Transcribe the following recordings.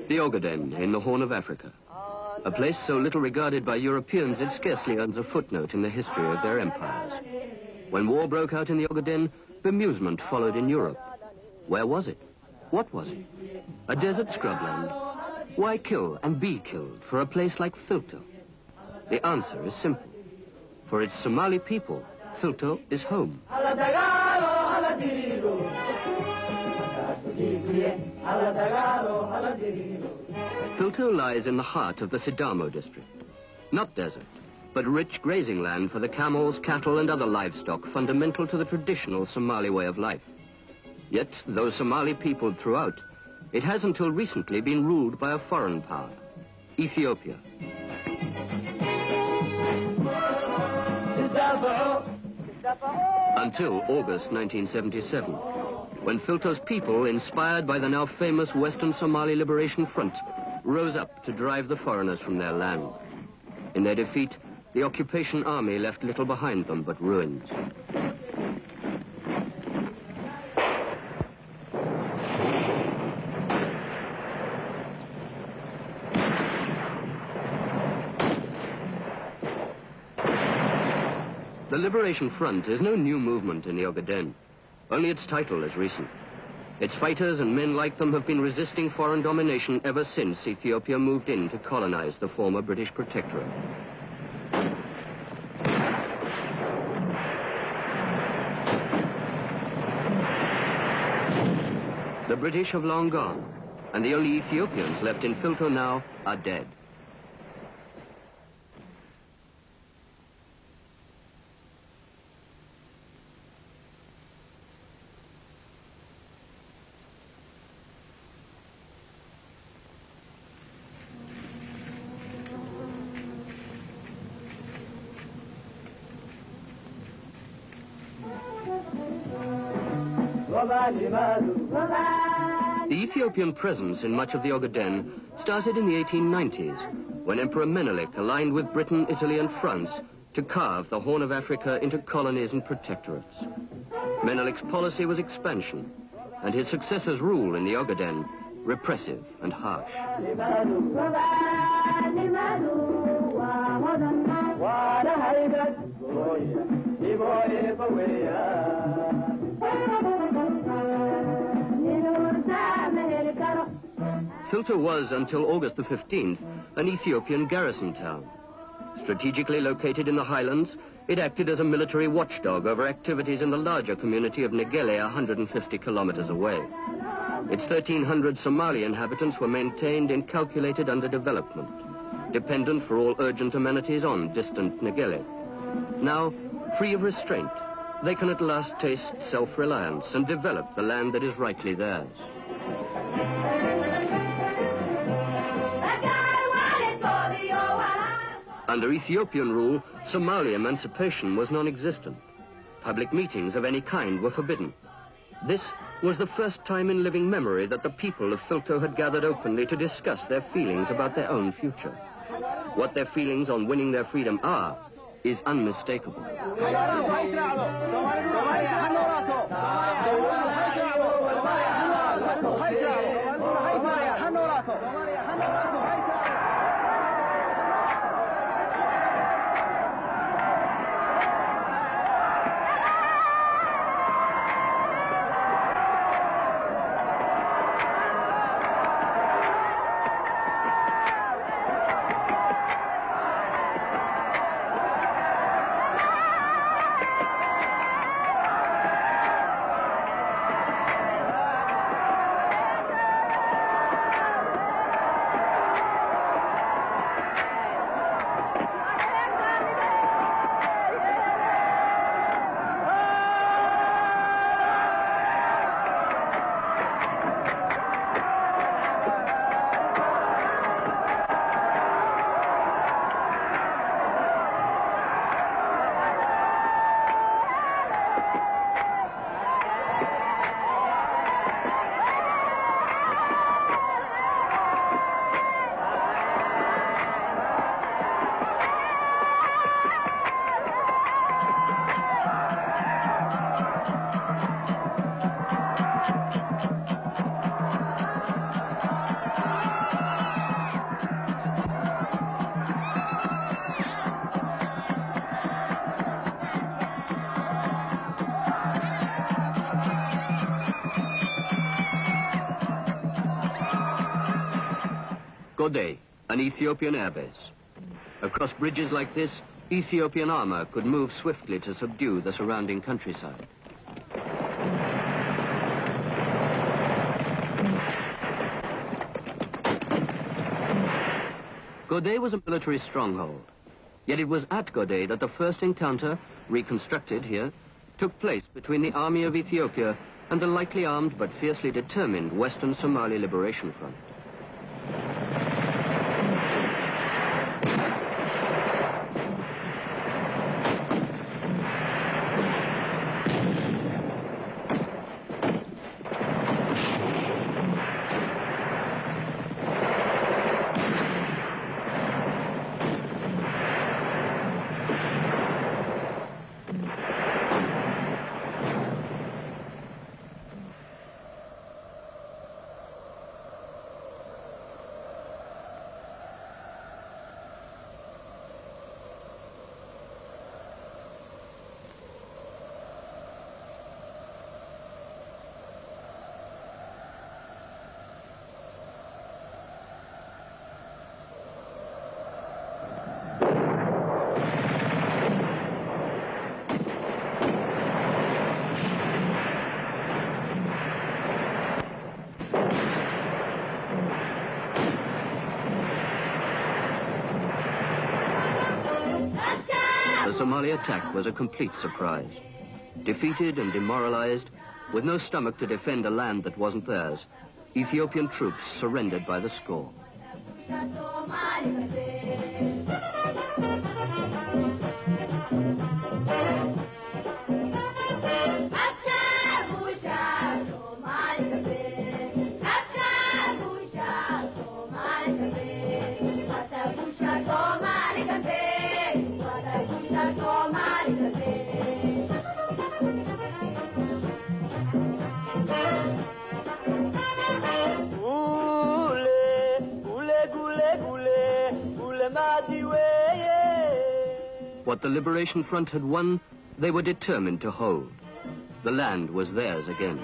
The Ogaden in the Horn of Africa, a place so little regarded by Europeans it scarcely earns a footnote in the history of their empires. When war broke out in the Ogaden, bemusement followed in Europe. Where was it? What was it? A desert scrubland? Why kill and be killed for a place like Filto? The answer is simple. For its Somali people, Filto is home. Filto lies in the heart of the Sidamo district. Not desert, but rich grazing land for the camels, cattle and other livestock fundamental to the traditional Somali way of life. Yet, though Somali peopled throughout, it has until recently been ruled by a foreign power, Ethiopia. Until August 1977, when Filto's people, inspired by the now famous Western Somali Liberation Front, rose up to drive the foreigners from their land. In their defeat, the occupation army left little behind them but ruins. The Liberation Front is no new movement in the Ogaden. Only its title is recent. Its fighters and men like them have been resisting foreign domination ever since Ethiopia moved in to colonize the former British protectorate. The British have long gone, and the only Ethiopians left in Filto now are dead. The Ethiopian presence in much of the Ogaden started in the 1890s, when Emperor Menelik aligned with Britain, Italy and France to carve the Horn of Africa into colonies and protectorates. Menelik's policy was expansion, and his successor's rule in the Ogaden repressive and harsh. Filto was, until August the 15th, an Ethiopian garrison town. Strategically located in the highlands, it acted as a military watchdog over activities in the larger community of Negele, 150 kilometers away. Its 1,300 Somali inhabitants were maintained in calculated underdevelopment, dependent for all urgent amenities on distant Negele. Now, free of restraint, they can at last taste self-reliance and develop the land that is rightly theirs. Under Ethiopian rule, Somali emancipation was non-existent. Public meetings of any kind were forbidden. This was the first time in living memory that the people of Filto had gathered openly to discuss their feelings about their own future. What their feelings on winning their freedom are is unmistakable. Gode, an Ethiopian airbase. Across bridges like this, Ethiopian armor could move swiftly to subdue the surrounding countryside. Gode was a military stronghold. Yet it was at Gode that the first encounter, reconstructed here, took place between the army of Ethiopia and the lightly armed but fiercely determined Western Somali Liberation Front. The Somali attack was a complete surprise. Defeated and demoralized, with no stomach to defend a land that wasn't theirs, Ethiopian troops surrendered by the score. What the Liberation Front had won, they were determined to hold. The land was theirs again.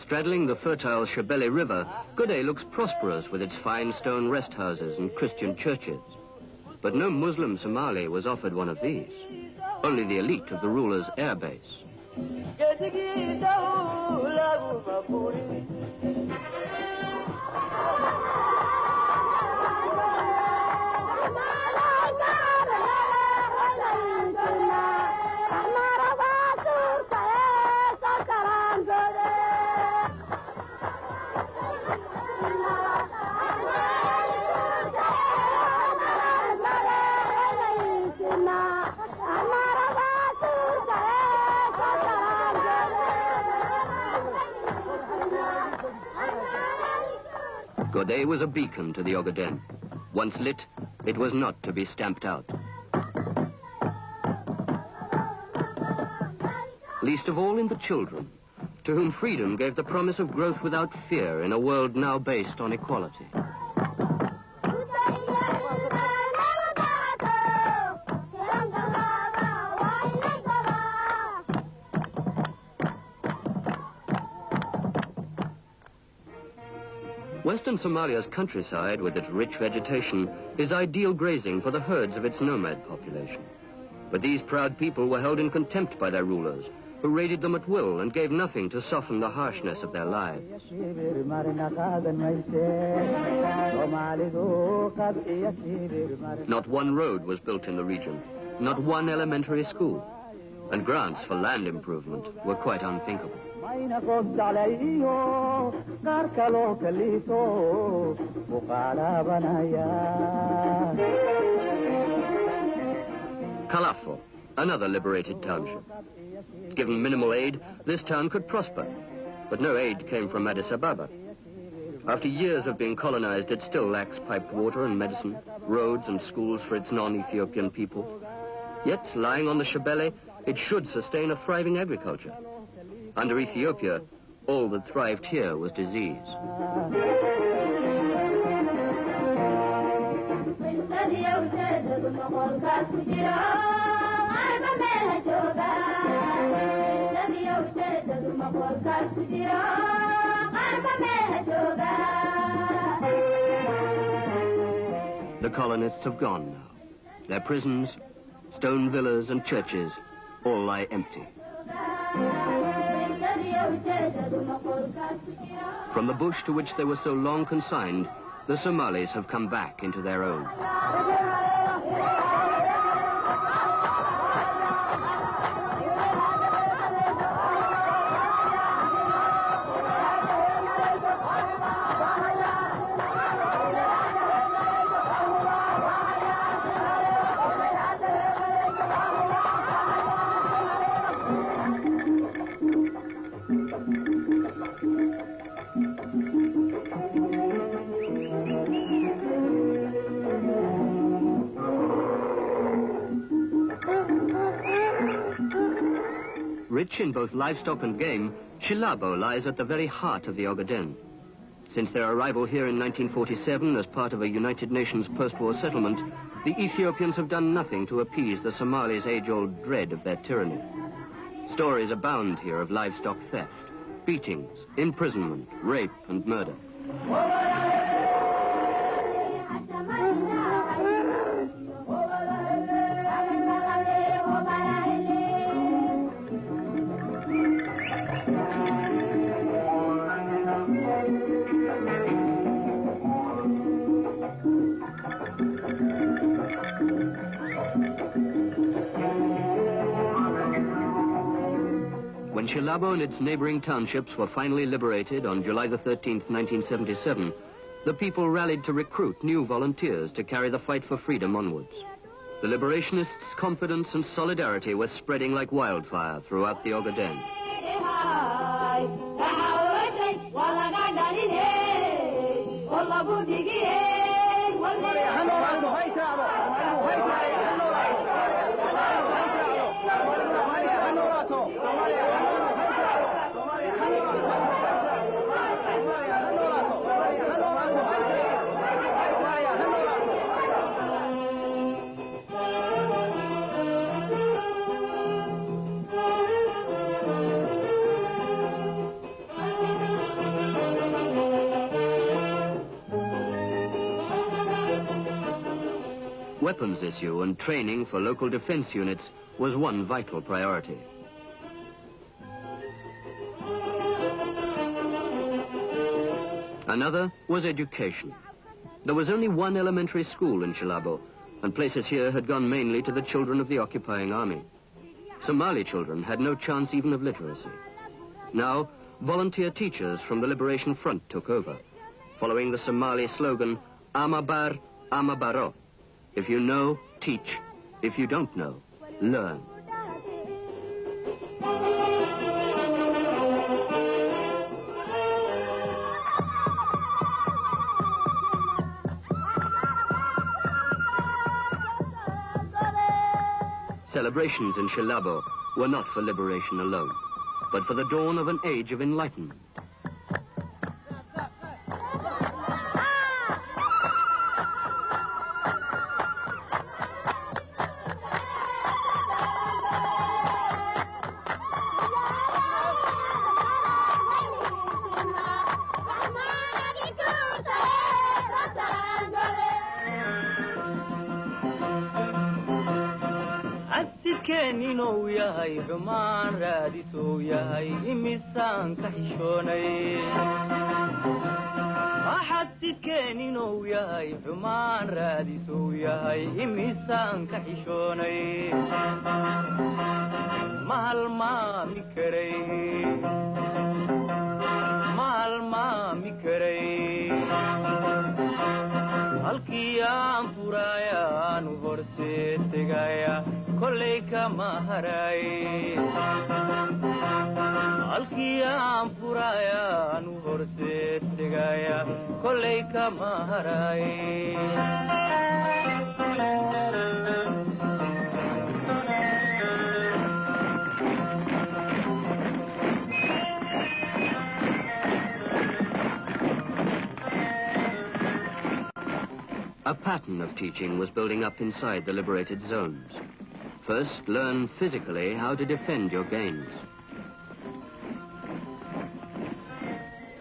Straddling the fertile Shabelle River, Gode looks prosperous with its fine stone rest houses and Christian churches. But no Muslim Somali was offered one of these. Only the elite of the ruler's airbase. Gode was a beacon to the Ogaden. Once lit, it was not to be stamped out. Least of all in the children, to whom freedom gave the promise of growth without fear in a world now based on equality. Western Somalia's countryside, with its rich vegetation, is ideal grazing for the herds of its nomad population. But these proud people were held in contempt by their rulers, who raided them at will and gave nothing to soften the harshness of their lives. Not one road was built in the region, not one elementary school, and grants for land improvement were quite unthinkable. Kalafo, another liberated township. Given minimal aid, this town could prosper. but no aid came from Addis Ababa. After years of being colonized, it still lacks piped water and medicine, roads and schools for its non-Ethiopian people. Yet, lying on the Shebele, it should sustain a thriving agriculture. Under Ethiopia, all that thrived here was disease. The colonists have gone now. Their prisons, stone villas and churches all lie empty. From the bush to which they were so long consigned, the Somalis have come back into their own. Rich in both livestock and game, Shilabo lies at the very heart of the Ogaden. Since their arrival here in 1947 as part of a United Nations post-war settlement, the Ethiopians have done nothing to appease the Somalis' age-old dread of their tyranny. Stories abound here of livestock theft, beatings, imprisonment, rape and murder. When Shilabo and its neighboring townships were finally liberated on July the 13th, 1977, the people rallied to recruit new volunteers to carry the fight for freedom onwards. The liberationists' confidence and solidarity were spreading like wildfire throughout the Ogaden. Weapons issue and training for local defense units was one vital priority. Another was education. There was only one elementary school in Shilabo, and places here had gone mainly to the children of the occupying army. Somali children had no chance even of literacy. Now, volunteer teachers from the Liberation Front took over, following the Somali slogan, Amabar, Amabaro. If you know, teach. If you don't know, learn. Celebrations in Shilabo were not for liberation alone, but for the dawn of an age of enlightenment. halkii aan furayaan u horseed tegaya kollay kama haray A pattern of teaching was building up inside the liberated zones. First, learn physically how to defend your gains.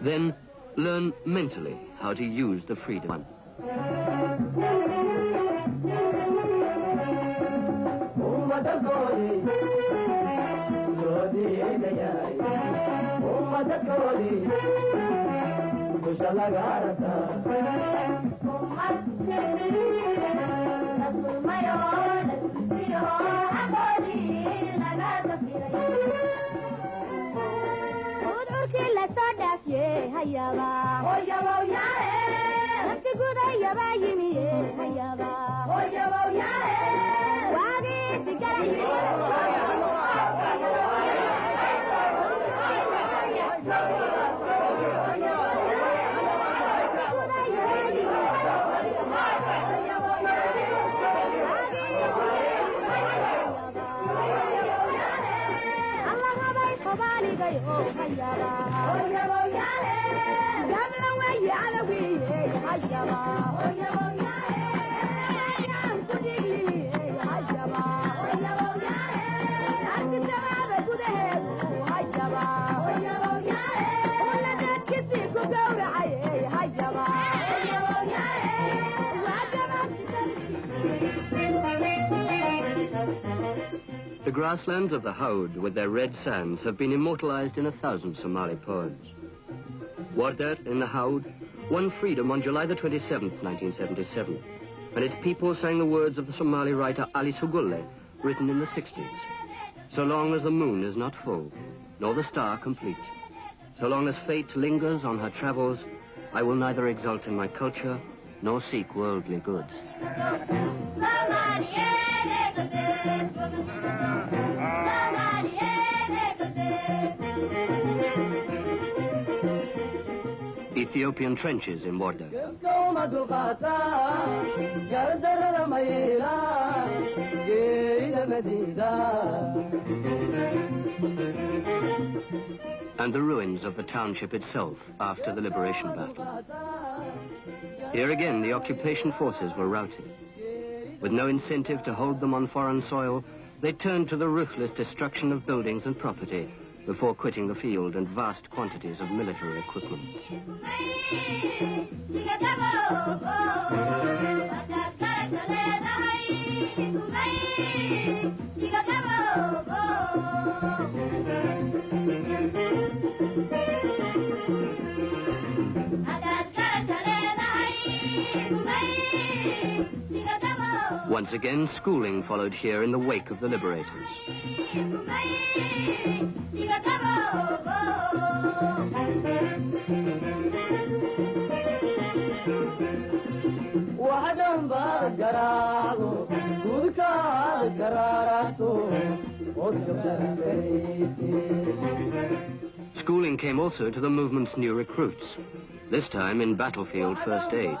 Then, learn mentally how to use the freedom. The grasslands of the Haud with their red sands have been immortalized in 1,000 Somali poems. Bucurde in the Haud won freedom on July the 27th, 1977, and its people sang the words of the Somali writer Ali Sugulle, written in the 60s. So long as the moon is not full, nor the star complete, so long as fate lingers on her travels, I will neither exult in my culture nor seek worldly goods. Ethiopian trenches in Bucurde. And the ruins of the township itself after the liberation battle. Here again, the occupation forces were routed. With no incentive to hold them on foreign soil, they turned to the ruthless destruction of buildings and property before quitting the field and vast quantities of military equipment. Once again, schooling followed here in the wake of the liberators. Schooling came also to the movement's new recruits, this time in battlefield first aid.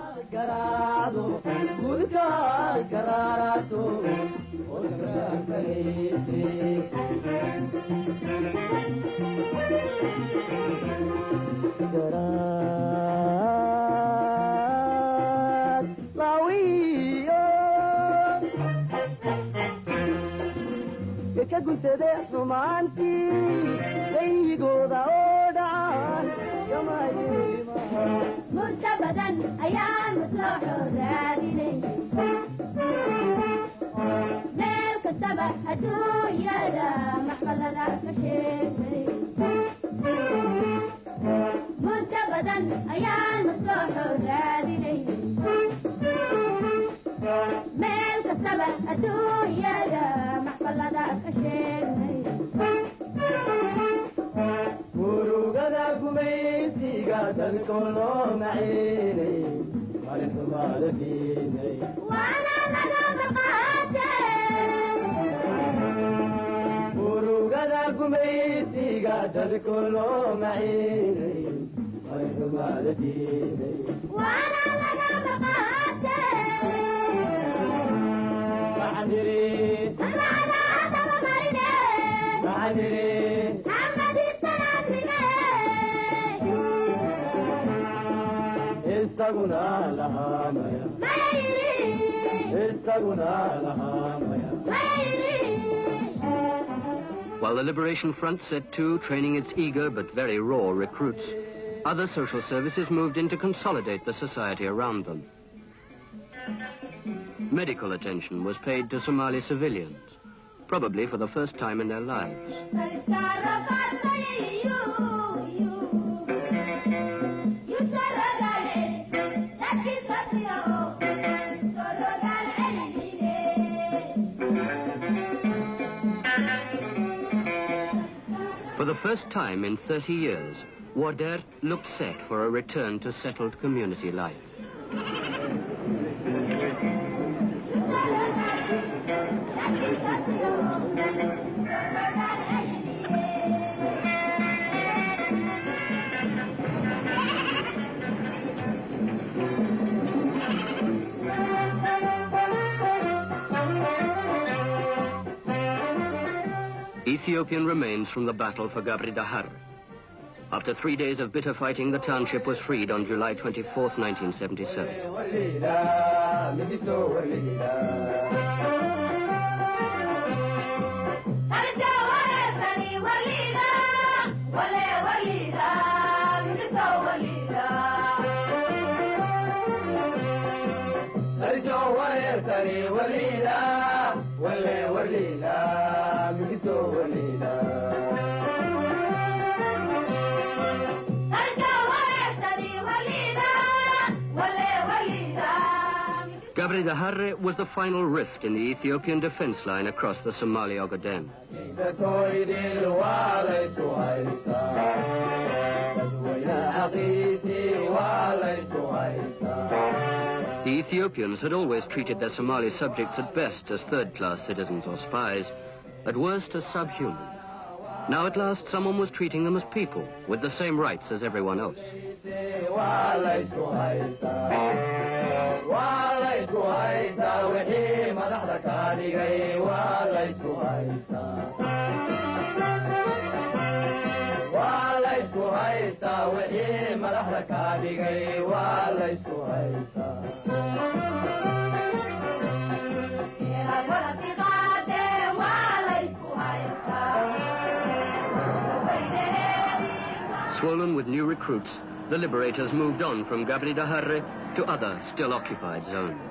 While the Liberation Front set to training its eager but very raw recruits, other social services moved in to consolidate the society around them. Medical attention was paid to Somali civilians, probably for the first time in their lives. For the first time in 30 years, Wader looked set for a return to settled community life. Ethiopian remains from the battle for Cabdullaahi. After 3 days of bitter fighting, the township was freed on July 24, 1977. Cabdullaahi was the final rift in the Ethiopian defense line across the Somali Ogaden. The Ethiopians had always treated their Somali subjects at best as third-class citizens or spies, at worst as subhuman. Now at last someone was treating them as people, with the same rights as everyone else. Swollen with new recruits, the liberators moved on from Cabdullaahi to other still occupied zones.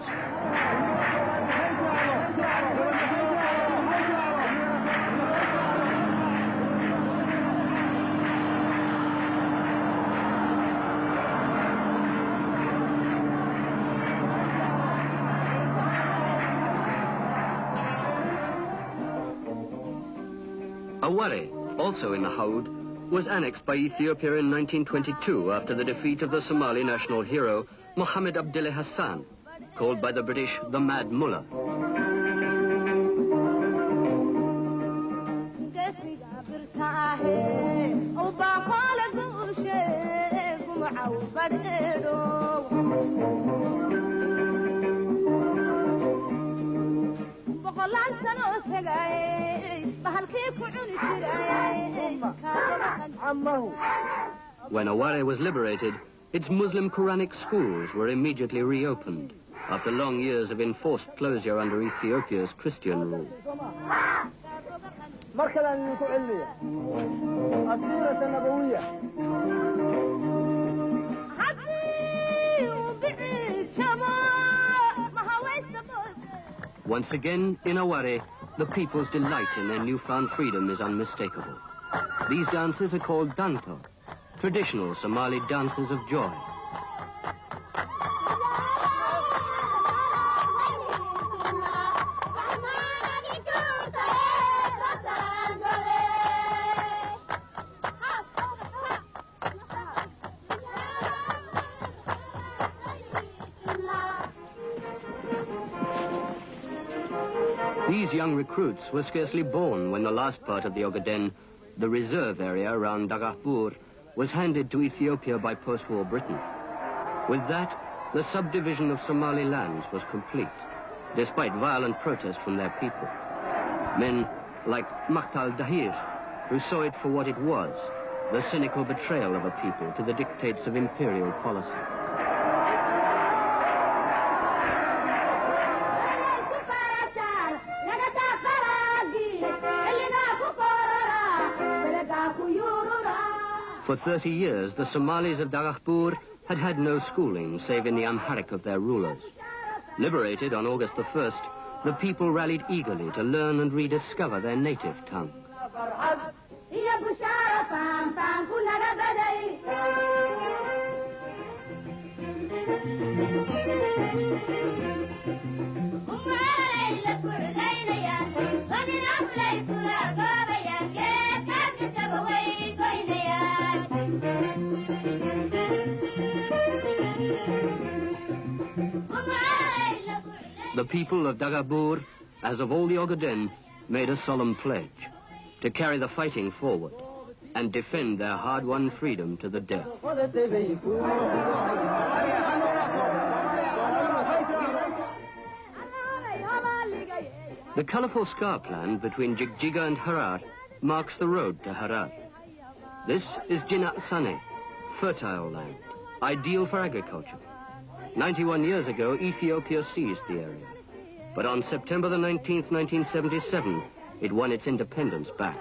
Aware, also in the Haud, was annexed by Ethiopia in 1922 after the defeat of the Somali national hero, Mohammed Abdullah Hassan, called by the British the Mad Mullah. When Aware was liberated, its Muslim Quranic schools were immediately reopened after long years of enforced closure under Ethiopia's Christian rule. Once again, in Aware, the people's delight in their newfound freedom is unmistakable. These dances are called danto, traditional Somali dances of joy. These young recruits were scarcely born when the last part of the Ogaden, The reserve area around Dagahbur was handed to Ethiopia by post-war Britain. With that, the subdivision of Somali lands was complete, despite violent protest from their people. Men like Maktal Dahir, who saw it for what it was, the cynical betrayal of a people to the dictates of imperial policy. For 30 years, the Somalis of Dagahbur had had no schooling save in the Amharic of their rulers. Liberated on August the 1st, the people rallied eagerly to learn and rediscover their native tongue. The people of Dagahbur, as of all the Ogaden, made a solemn pledge to carry the fighting forward and defend their hard-won freedom to the death. The colourful scar plan between Jigjiga and Harar marks the road to Harar. This is Jinat Sane, fertile land, ideal for agriculture. 91 years ago, Ethiopia seized the area. But on September the 19th, 1977, it won its independence back.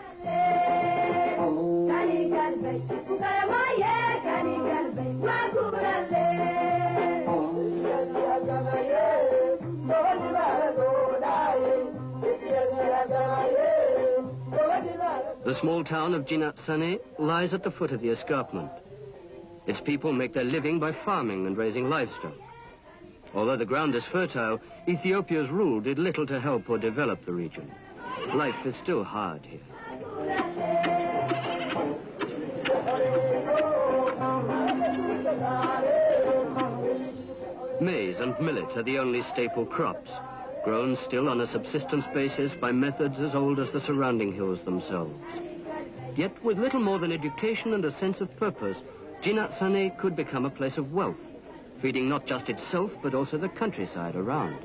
The small town of Jinat Sane lies at the foot of the escarpment. Its people make their living by farming and raising livestock. Although the ground is fertile, Ethiopia's rule did little to help or develop the region. Life is still hard here. Maize and millet are the only staple crops, grown still on a subsistence basis by methods as old as the surrounding hills themselves. Yet with little more than education and a sense of purpose, Jinat Sane could become a place of wealth, feeding not just itself, but also the countryside around.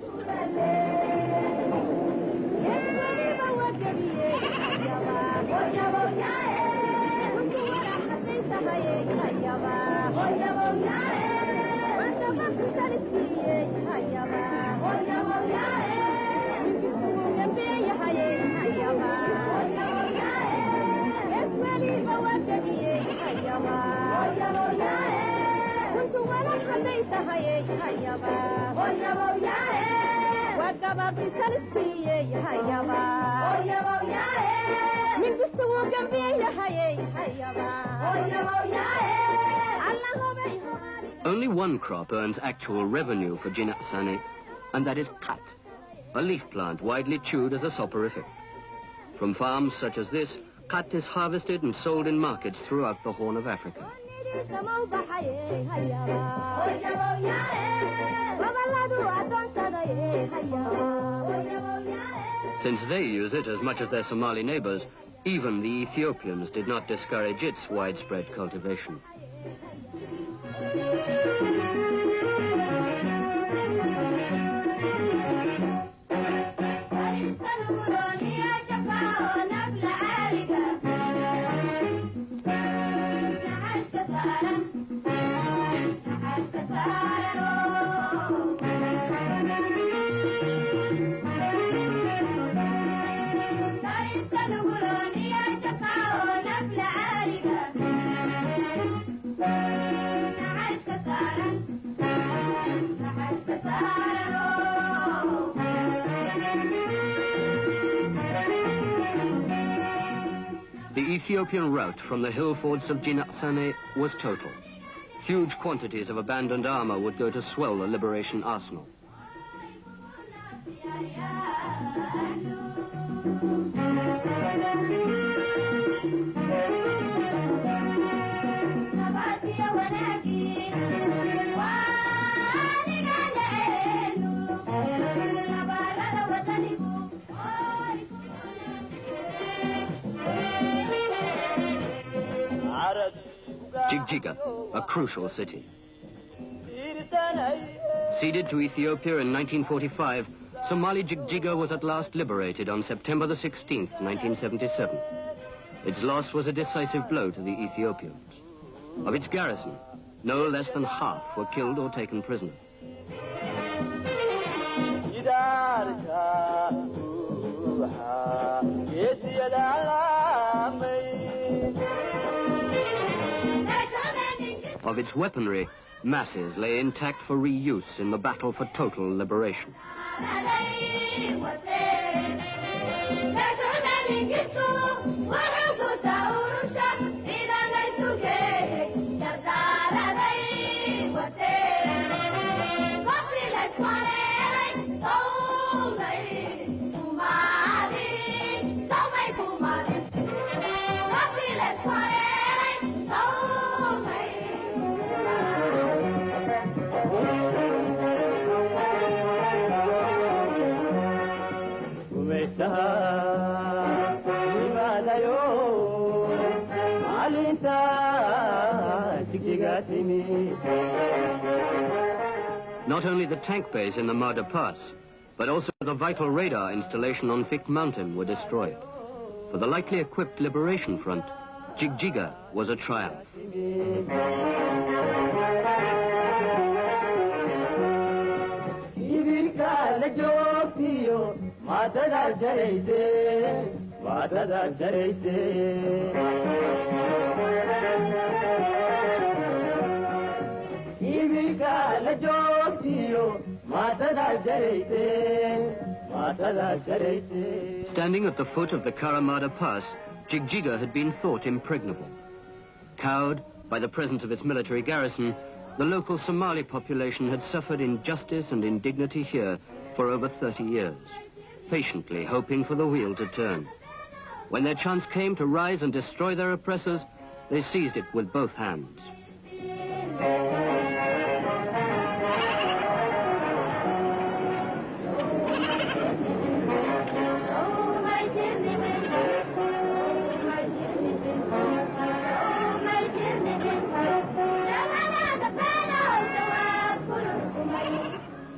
Only one crop earns actual revenue for Jinat Sane, and that is khat, a leaf plant widely chewed as a soporific. From farms such as this, khat is harvested and sold in markets throughout the Horn of Africa. Since they use it as much as their Somali neighbors, even the Ethiopians did not discourage its widespread cultivation. The Ethiopian rout from the hill forts of Jinat Sane was total. Huge quantities of abandoned armor would go to swell the liberation arsenal. Jigjiga, a crucial city. Ceded to Ethiopia in 1945, Somali Jigjiga was at last liberated on September the 16th, 1977. Its loss was a decisive blow to the Ethiopians. Of its garrison, no less than half were killed or taken prisoner. Of its weaponry, masses lay intact for reuse in the battle for total liberation. Not only the tank base in the Marda Pass, but also the vital radar installation on Fik Mountain were destroyed. For the lightly equipped Liberation Front, Jigjiga was a triumph. Standing at the foot of the Karamada Pass, Jigjiga had been thought impregnable. Cowed by the presence of its military garrison, the local Somali population had suffered injustice and indignity here for over 30 years, patiently hoping for the wheel to turn. When their chance came to rise and destroy their oppressors, they seized it with both hands.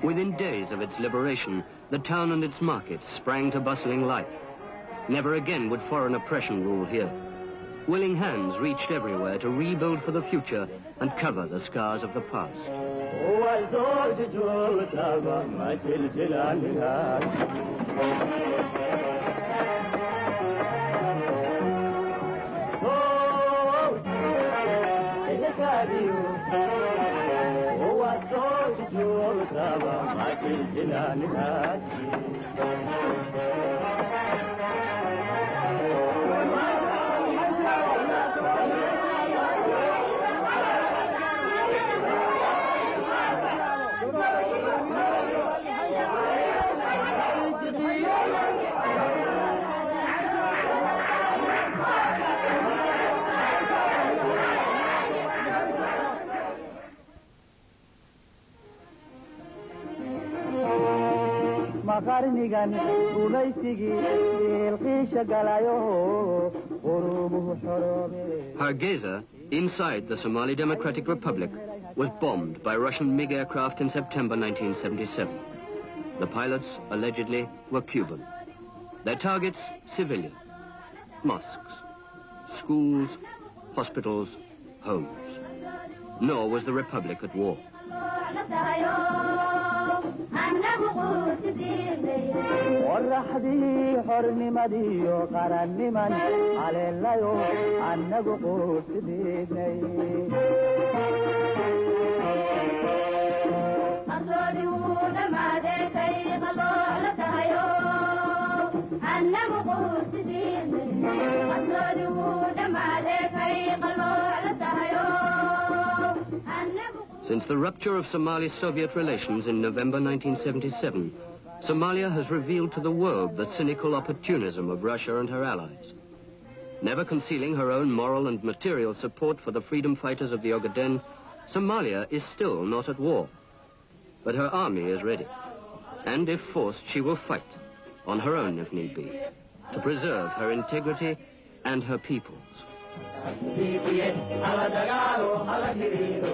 Within days of its liberation, the town and its markets sprang to bustling life. Never again would foreign oppression rule here. Willing hands reached everywhere to rebuild for the future and cover the scars of the past. Hargeisa, inside the Somali Democratic Republic, was bombed by Russian MiG aircraft in September 1977. The pilots, allegedly, were Cuban. Their targets, civilian. Mosques, schools, hospitals, homes. Nor was the Republic at war. Since the rupture of Somali-Soviet relations in November 1977, Somalia has revealed to the world the cynical opportunism of Russia and her allies. Never concealing her own moral and material support for the freedom fighters of the Ogaden, Somalia is still not at war. But her army is ready. And if forced, she will fight, on her own if need be, to preserve her integrity and her people's. Ala dagalo, ala dirido.